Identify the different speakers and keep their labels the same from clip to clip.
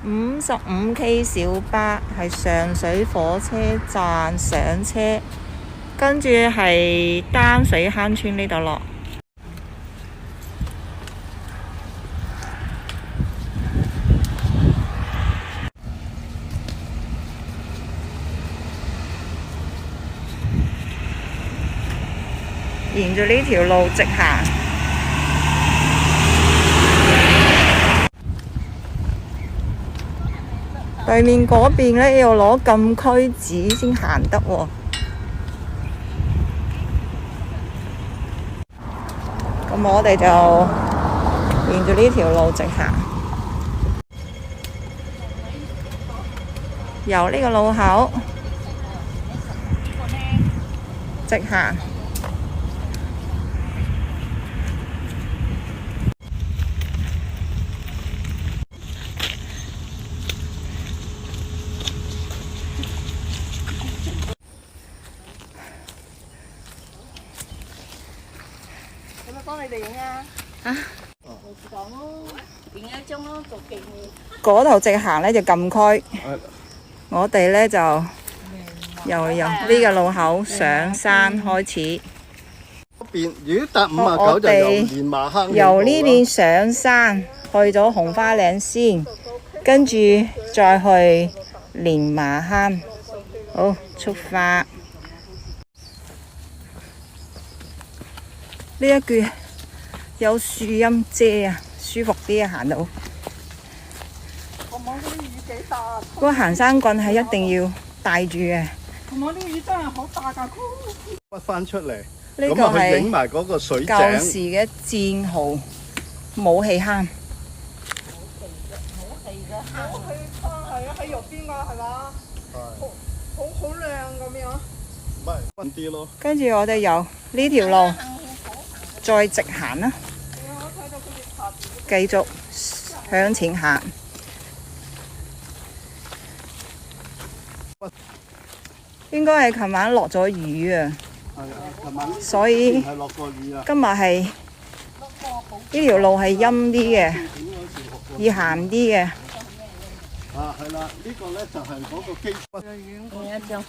Speaker 1: 55K 小巴係上水火車站上車，跟住係丹水坑村呢度落。沿住呢條路直行。對面嗰邊呢，要攞禁區紙先行得喎。咁我哋就沿住呢條路直行，由呢個路口直行。幫你哋影啊！講咯，影一張咯，做紀念。嗰頭直行呢就禁區，我哋呢就由呢個路口上山開始。
Speaker 2: 如果搭59就由連麻坑。
Speaker 1: 由呢邊上山去咗紅花嶺先，跟住再去連麻坑。好，出發。呢一橛有樹蔭遮啊，舒服啲啊，行到。
Speaker 3: 琴晚嗰啲雨幾大？
Speaker 1: 嗰個行山棍係一定要帶住嘅。
Speaker 3: 琴晚啲雨真係好大㗎，
Speaker 2: 屈翻出嚟。
Speaker 1: 呢個係
Speaker 2: 影埋嗰個水井。
Speaker 1: 舊時嘅戰壕武器坑。
Speaker 3: 喺右邊㗎係嘛？好靚咁樣。
Speaker 2: 唔係溫啲咯。
Speaker 1: 跟住我哋由呢條路再直行啦，繼續向前行。應該係琴晚落咗雨啊，所以今日係呢條路係陰啲嘅，易行啲嘅。
Speaker 2: 啊，係啦，呢個咧就係嗰個機關。
Speaker 1: 影一張，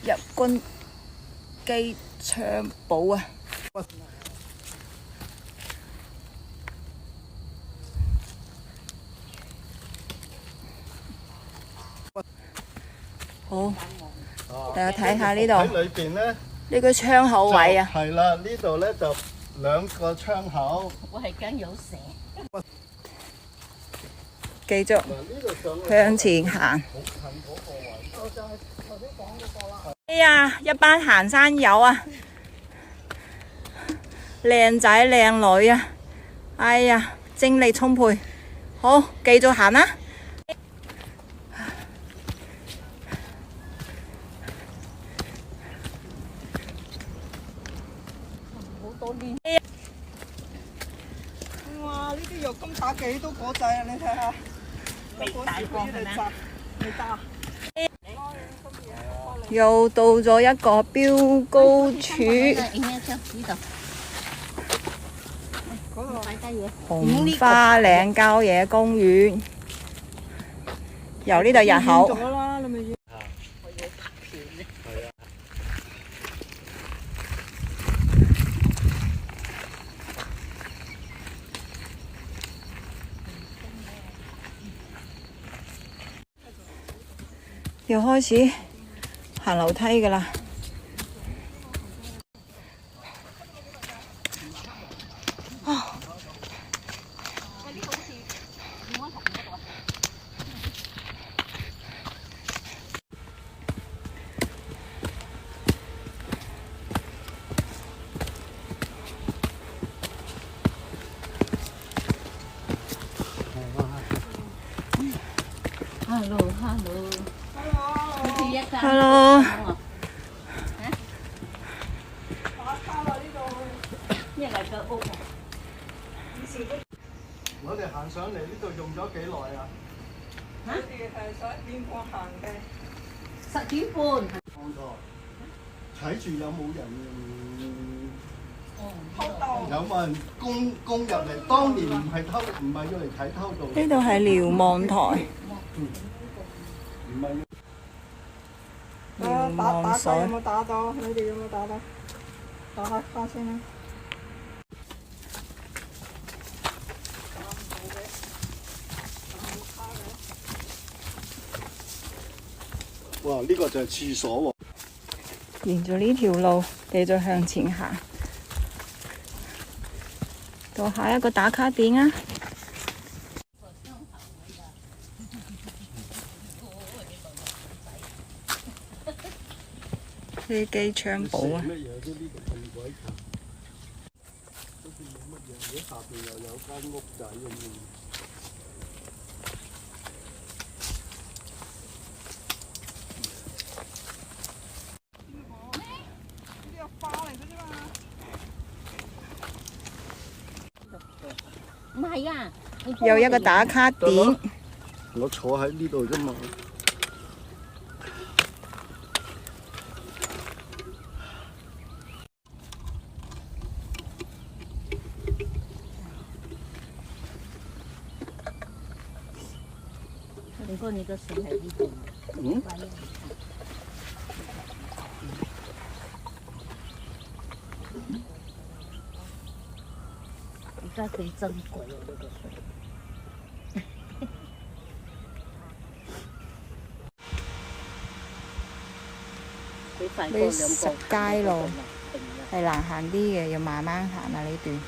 Speaker 1: 日軍機槍堡啊！好，大家睇下呢度。
Speaker 2: 喺裏邊咧，
Speaker 1: 呢個窗口位啊。
Speaker 2: 係啦，呢度咧就2個窗口。
Speaker 4: 我係驚有蛇。
Speaker 1: 繼續向前行。哎呀，一班行山友啊，靚仔靚女啊，哎呀，精力充沛。好，繼續行啦。
Speaker 3: 哇！呢啲肉金打幾多果仔啊？你睇下，大個係咩？你打。
Speaker 1: 又到咗一個標高處，紅花嶺郊野公園，由呢度入口。又開始行樓梯㗎喇。Hello。
Speaker 2: 我哋行上嚟呢度用咗幾耐啊？
Speaker 3: 我哋係11點半行嘅。
Speaker 4: 10點半。
Speaker 2: 睇住有冇人有冇人攻入嚟？當年唔係偷，唔係要嚟睇偷渡。
Speaker 1: 呢度係瞭望台。
Speaker 2: 唔係。
Speaker 1: 瞭
Speaker 3: 打
Speaker 1: 望水。
Speaker 3: 有冇打到？你哋有冇打到？打下花先啦。
Speaker 2: 哇！呢個就係廁所喎。
Speaker 1: 沿住呢條路繼續向前行，到下一個打卡點啊！飛機槍堡啊！
Speaker 2: 乜嘢都呢度咁鬼近，好似冇乜嘢，如果下邊又有間屋仔咁樣。
Speaker 4: 唔係啊，
Speaker 1: 又一個打卡點。
Speaker 2: 我坐喺呢度啫嘛。
Speaker 4: 你哥你個水喺呢度。
Speaker 2: 嗯。
Speaker 4: 而家幾珍貴啊！呢個水。
Speaker 1: 呢十街路係難行啲嘅，要慢慢行啊呢段。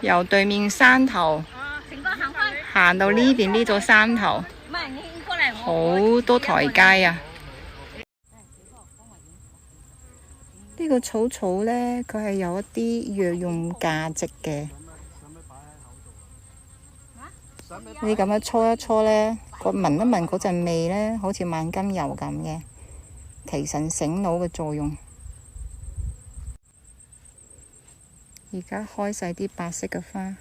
Speaker 1: 由對面山頭行到呢邊呢座山頭，好多台階啊！呢個草草呢，佢係有一啲藥用價值嘅。你咁樣搓一搓呢，聞一聞嗰陣味呢，好似萬金油咁嘅，提神醒腦嘅作用。而家開晒啲白色嘅花，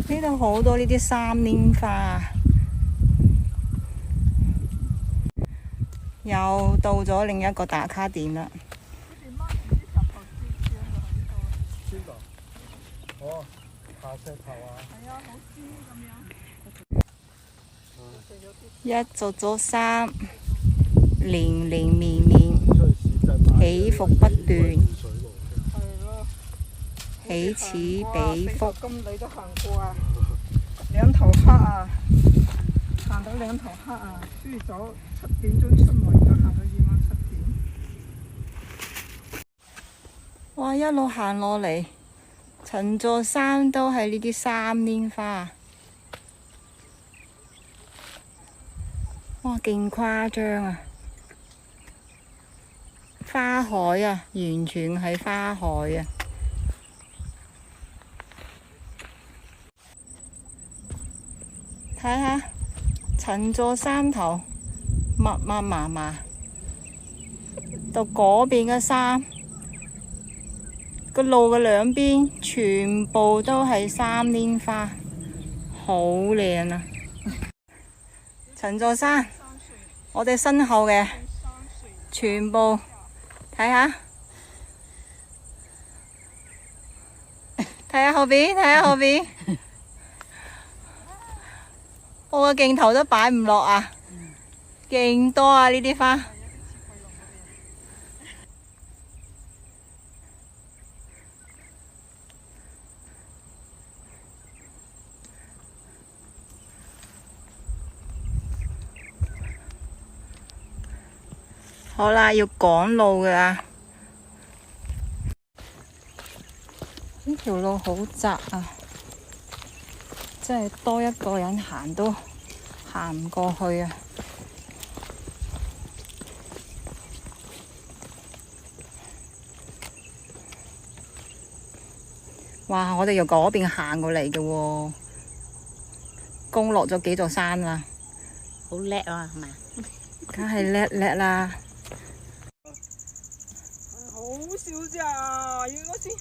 Speaker 1: 呢度好多呢啲三櫻花。又到咗另一個打卡點啦。
Speaker 2: 邊度？哦，下石頭啊！
Speaker 3: 係啊，好尖咁樣。
Speaker 1: 一座山，連連綿綿，起伏不斷，
Speaker 3: 係咯。
Speaker 1: 起此彼伏。
Speaker 3: 咁你都行過啊？兩頭黑啊！行到兩頭黑啊！朝早7點鐘出門，而家行到夜晚7點。
Speaker 1: 哇！一路行落嚟，成座山都係呢啲三櫻花。哇！勁誇張啊！花海啊，完全係花海啊！睇下，成座山頭密密麻麻，到嗰邊嘅山，個路嘅兩邊全部都係三櫻花，好靚啊！成座山，我哋身後嘅全部睇下，睇下後邊，睇下後邊，我個鏡頭都擺唔落啊！勁多啊呢啲花。好啦，要趕路噶啦。呢條路好窄啊，真係多一個人行都行唔過去啊！哇！我哋由嗰邊行過嚟嘅喎，攻落咗幾座山啦。
Speaker 4: 好叻啊，係咪？
Speaker 1: 梗係叻叻啦！
Speaker 3: 好少咋，應該先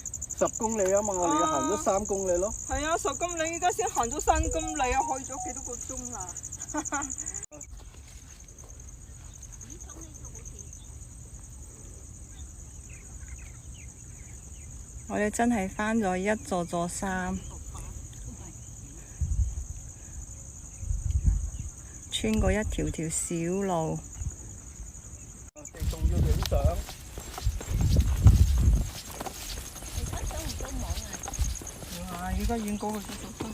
Speaker 2: 10公里啊嘛，我哋要行咗3公里咯。
Speaker 3: 係啊，10公里，依家先行咗3公里啊，去咗幾多個鐘啊？
Speaker 1: 我哋真係返咗一座座山，穿過一條條小路。
Speaker 2: 我哋仲要影相。
Speaker 3: 而家遠過去就做出去。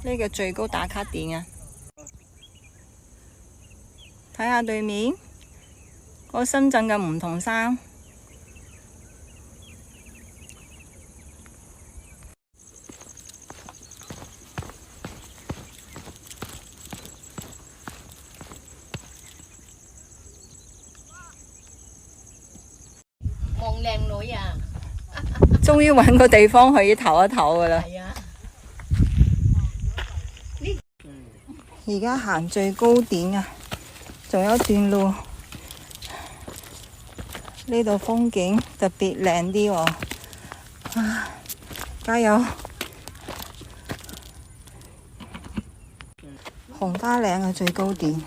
Speaker 1: 呢個最高打卡點啊！睇下對面嗰個深圳嘅梧桐山，
Speaker 4: 望靚女啊！
Speaker 1: 終於揾個地方可以唞一唞㗎啦。
Speaker 4: 係啊。
Speaker 1: 而家行最高點啊，仲有一段路，呢度風景特別靚啲喎，加油！紅花嶺嘅最高點，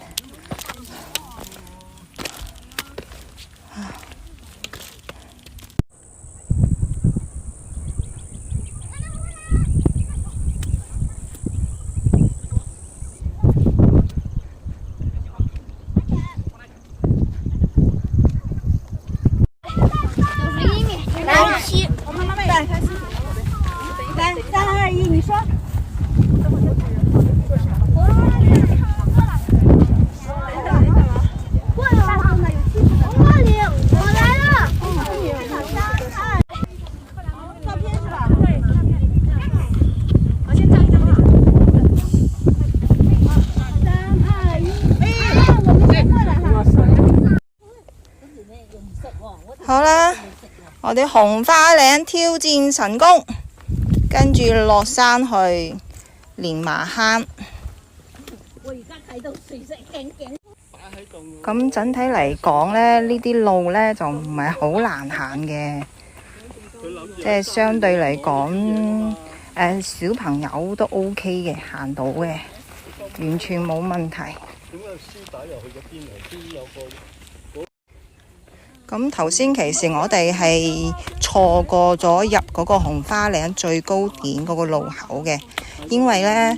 Speaker 1: 好啦，我哋紅花嶺挑戰成功，跟住落山去蓮麻坑。
Speaker 4: 我而家睇到垂石鏡鏡。
Speaker 1: 咁整體嚟講呢，呢啲路呢就唔係好難行嘅，即係相對嚟講，小朋友都 OK 嘅，行到嘅，完全冇問題。
Speaker 2: 點解絲帶又去咗邊嚟？邊有個？
Speaker 1: 咁頭先其實我哋係錯過咗入嗰個紅花嶺最高點嗰個路口嘅，因為呢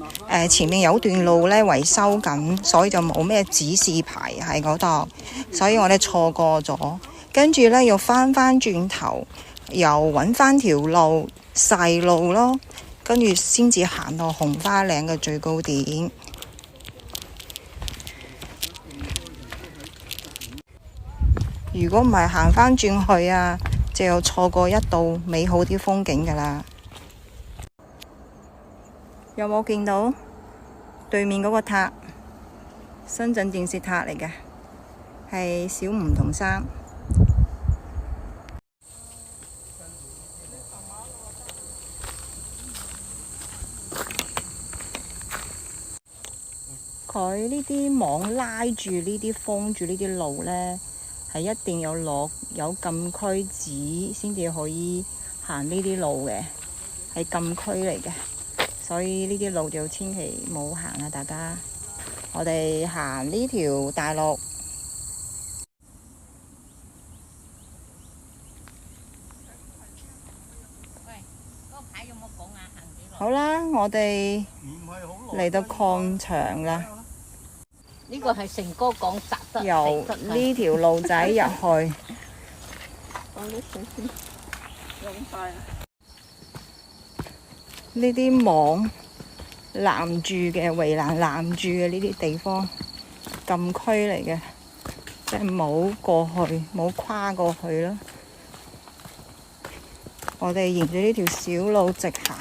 Speaker 1: 前面有段路呢維修緊，所以就冇咩指示牌喺嗰度，所以我哋錯過咗。跟住呢又翻轉頭，又揾翻條路細路咯，跟住先至行到紅花嶺嘅最高點。如果唔係行返轉去啊，就有錯過一道美好啲風景㗎喇。有冇見到對面嗰個塔？深圳電視塔嚟嘅，係小梧桐山。佢呢啲網拉住呢啲封住呢啲路呢，係一定有禁區紙先至可以行呢啲路嘅，係禁區嚟嘅，所以呢啲路就千祈冇行啊！大家，我哋行呢條大路。好啦，我哋嚟到礦場啦。
Speaker 4: 呢個係成哥講摘得
Speaker 1: 由呢條路仔入去。呢啲網攔住嘅圍欄攔住嘅呢啲地方，禁區嚟嘅。即係冇過去，冇跨過去咯。我哋沿住呢條小路直行。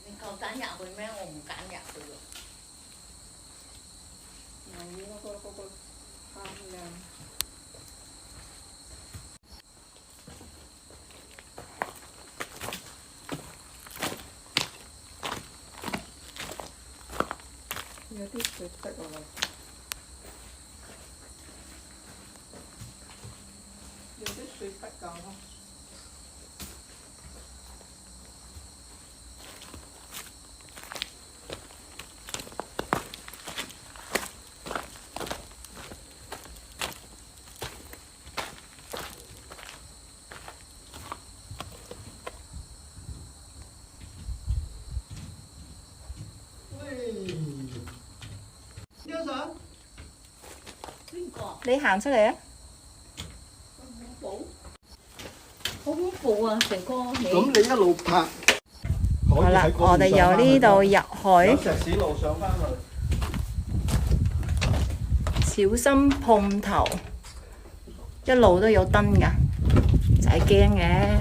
Speaker 4: 你夠膽入去咩？我唔敢入去喎。
Speaker 3: 有啲水滴落嚟，有啲水滴㗎咯。
Speaker 1: 你行出嚟啊！
Speaker 4: 好恐怖啊！成個你
Speaker 2: 咁你一路拍，
Speaker 1: 好啦，我哋由呢度入
Speaker 2: 有
Speaker 1: 去，
Speaker 2: 石屎路上翻去。
Speaker 1: 小心碰頭，一路都有燈㗎，唔使驚嘅。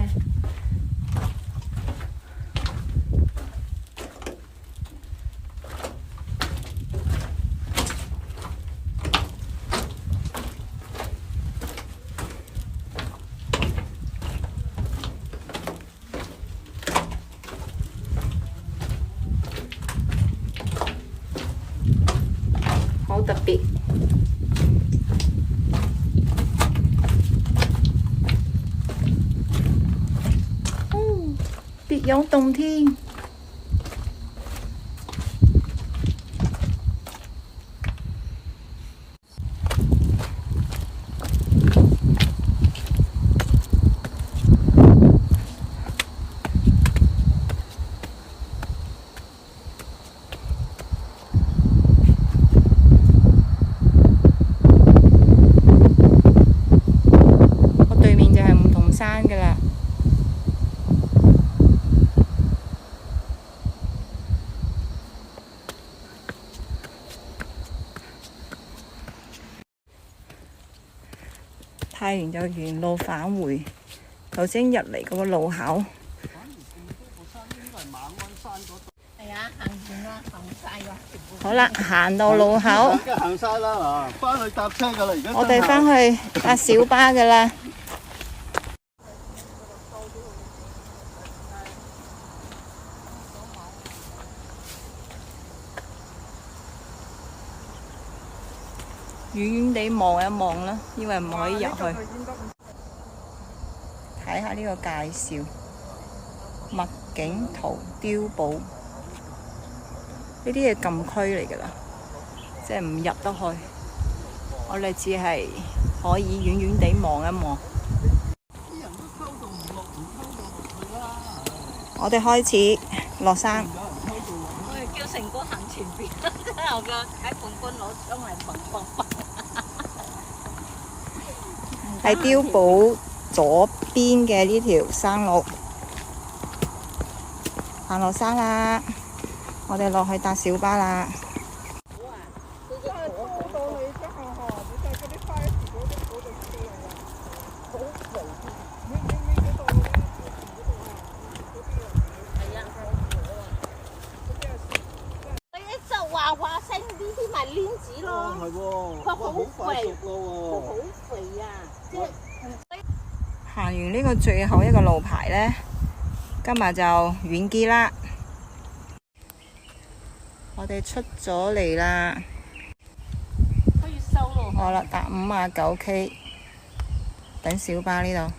Speaker 1: 好特別，別有洞天。山㗎啦，睇完就沿路返回頭先入嚟嗰個路口。
Speaker 4: 係啊，行完啦，行晒啦。
Speaker 1: 好啦，行到路口，
Speaker 2: 行晒啦嗱，翻去搭車㗎啦，而家。
Speaker 1: 我哋返去搭小巴㗎啦。遠遠地望一望啦，因為唔可以入去。睇下呢個介紹，麥景陶碉堡，呢啲係禁區嚟㗎啦，即係唔入得去。我哋只係可以遠遠地望一望。我哋開始落山。
Speaker 4: 我哋叫成哥行前邊，我嘅喺半軍攞槍嚟砰。
Speaker 1: 喺碉堡左邊嘅呢條山路，行落山啦，我哋落去搭小巴啦。
Speaker 4: 話聲呢啲咪鏈子咯，
Speaker 2: 係喎，
Speaker 4: 佢好
Speaker 2: 快熟
Speaker 4: 肥，
Speaker 2: 咯
Speaker 4: 好肥啊！即係
Speaker 1: 行完呢個最後一個路牌呢，今日就完結啦。我哋出咗嚟啦，
Speaker 4: 可以收咯。
Speaker 1: 好啦，搭59K，等小巴呢度。